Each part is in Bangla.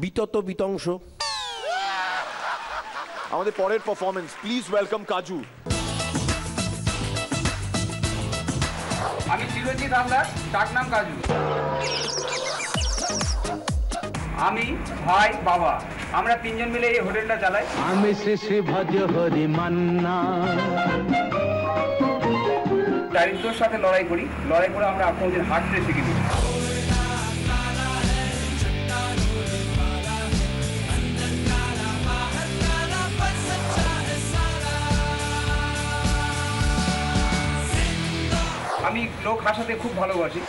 বিতত বিতংশ। আমাদের পরের পারফরমেন্স, প্লিজ ওয়েলকাম কাজু। আমি চিরঞ্জিত হালদার, ডাক নাম কাজু। আমি, ভাই, বাবা, আমরা তিনজন মিলে এই হোটেলটা চালাই। আমি শ্রী শ্রী ভজ হরি মান্না। দারিদ্র্যের সাথে লড়াই করি, লড়াই করে আমরা কোনোদিন হাঁটতে শিখিনি। আমি লোক হাসাতে খুব ভালোবাসি।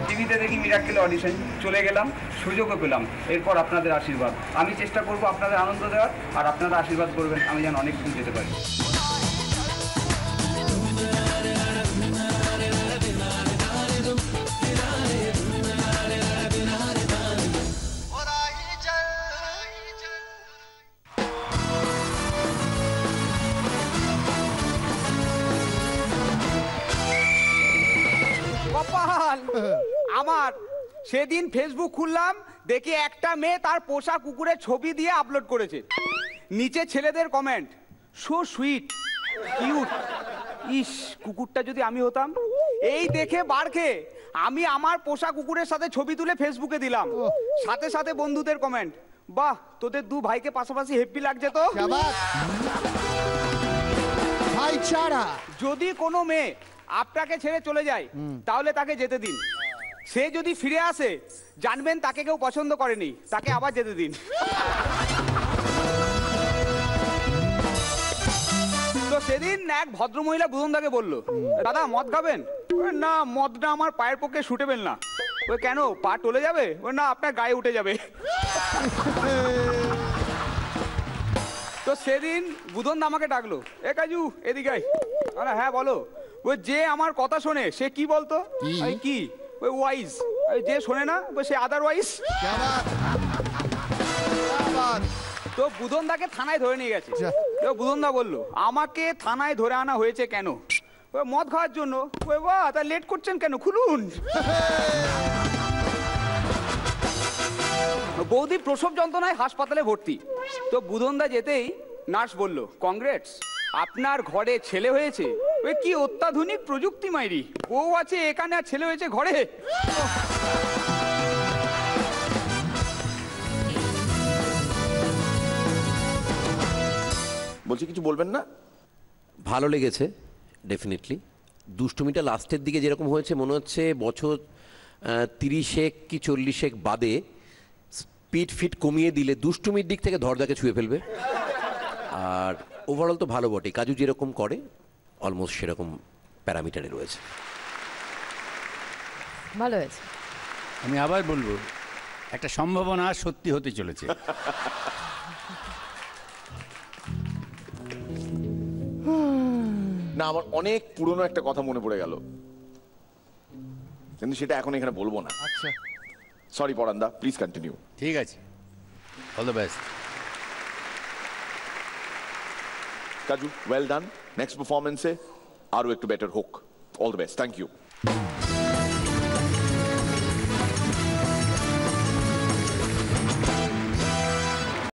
টিভিতে দেখি মিরাক্কেল অডিশন, চলে গেলাম, সুযোগও পেলাম। এরপর আপনাদের আশীর্বাদ, আমি চেষ্টা করব আপনাদের আনন্দ দেওয়ার, আর আপনারা আশীর্বাদ করবেন আমি যেন অনেক দূর যেতে পারি। কপাল আমার, সেদিন ফেসবুক খুললাম, দেখি একটা মেয়ে তার পোষা কুকুরের ছবি দিয়ে আপলোড করেছে। নিচে ছেলেদের কমেন্ট, সো সুইট, কিউট। ইস, কুকুরটা যদি আমি হতাম। এই দেখে বার খেয়ে আমি আমার পোষা কুকুরের সাথে ছবি তুলে ফেসবুকে দিলাম। সাথে সাথে বন্ধুদের কমেন্ট, বাহ তোদের দু ভাইকে পাশাপাশি হেপি লাগছে তো। যদি কোনো মেয়ে আপনাকে ছেড়ে চলে যায় তাহলে তাকে যেতে দিন। সে যদি ফিরে আসে জানবেন তাকে কেউ পছন্দ করেনি, তাকে আবার যেতে দিন। তো সেদিন এক ভদ্রমহিলা বুধনদাকে বললো, দাদা মদ খাবেন? না, মদটা আমার পায়ের পক্ষে সুটেবেল না। ওই কেন, পা টলে যাবে? ও না, আপনার গায়ে উঠে যাবে। তো সেদিন বুধনদা আমাকে ডাকলো, এ কাজু এদিকে আয়। হ্যাঁ বলো। ওই যে আমার কথা শোনে সে কি বলতো? কি ওই ওয়াইজ, যে শোনে না সে আদারওয়াইজ। তো বুধনদাকে থানায় ধরে নিয়ে গেছে। তো বুধনদা বললো, আমাকে থানায় ধরে আনা হয়েছে কেন? ওই মদ খাওয়ার জন্য। ওই বাহ, তা লেট করছেন কেন, খুলুন। বৌদি প্রসব যন্ত্রণায় হাসপাতালে ভর্তি। তো বুধনদা যেতেই নার্স বলল, কংগ্রেটস, আপনার ঘরে ছেলে হয়েছে। ওই কি অত্যাধুনিক প্রযুক্তি মাইরি, বউ আছে এখানে আর ছেলে হয়েছে ঘরে। বলছি কিছু বলবেন না? ভালো লেগেছে ডেফিনেটলি। দুষ্টুমিটা লাস্টের দিকে যেরকম হয়েছে মনে হচ্ছে বছর 30 কি 40 বাদে স্পিড ফিট কমিয়ে দিলে দুষ্টুমির দিক থেকে ধরদাকে ছুঁয়ে ফেলবে। আর ওভারঅল তো ভালো বটে, কাজু যেরকম করে অলমোস্ট সেরকম প্যারামিটারে রয়েছে। ভালো হয়েছে। আমি আবার বলবো, একটা সম্ভাবনা সত্যি হতে চলেছে। না, আমার অনেক পুরনো একটা কথা মনে পড়ে গেল, কিন্তু সেটা এখন এখানে বলবো না। আচ্ছা, সরি পরান্দা, প্লিজ কন্টিনিউ। ঠিক আছে, all the best. Kaju well done, next পারফরমেন্সে আরো একটু বেটার হোক। All the best, thank you.